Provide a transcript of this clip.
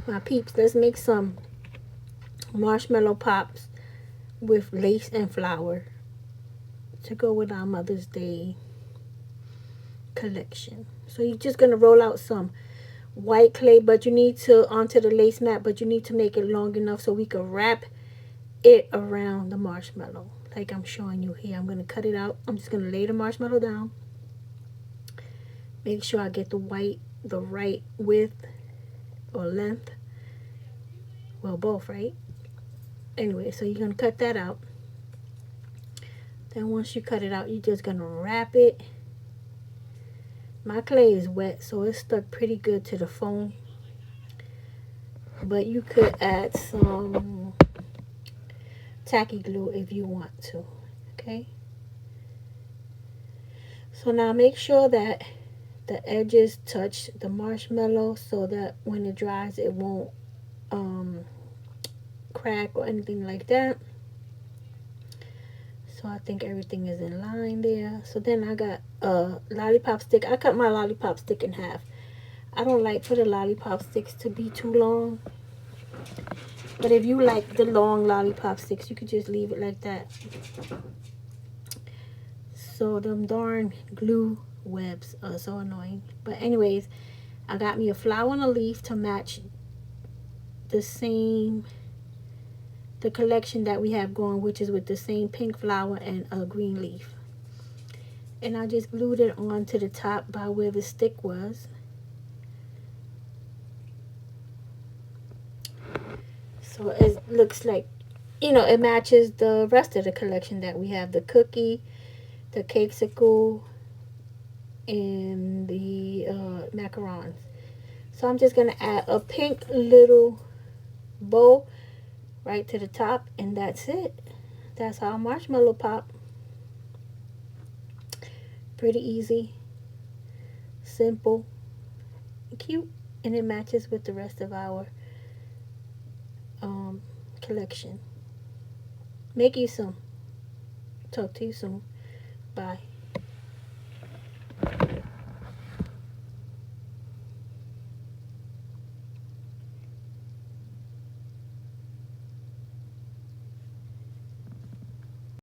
My peeps, let's make some marshmallow pops with lace and flower to go with our Mother's Day collection. So you're just going to roll out some white clay, but you need to, onto the lace mat, but you need to make it long enough so we can wrap it around the marshmallow like I'm showing you here. I'm going to cut it out. I'm just going to lay the marshmallow down. Make sure I get the right width or length. Well, both, right? Anyway, so you're going to cut that out. Then once you cut it out, you're just going to wrap it. My clay is wet, so it's stuck pretty good to the foam. But you could add some tacky glue if you want to. Okay? So now make sure that the edges touch the marshmallow so that when it dries, it won't crack or anything like that. So I think everything is in line there. So then I got a lollipop stick. I cut my lollipop stick in half. I don't like for the lollipop sticks to be too long. But if you like the long lollipop sticks, you could just leave it like that. So them darn glue webs are so annoying. But anyways, I got me a flower and a leaf to match the collection that we have going, which is with the same pink flower and a green leaf. And I just glued it onto the top by where the stick was. So it looks like, it matches the rest of the collection that we have. The cookie, the cakesicle, and the macarons. So I'm just going to add a pink little bow right to the top, and that's it. That's our marshmallow pop. Pretty easy, simple, cute, and it matches with the rest of our collection. Make you some. Talk to you soon. Bye.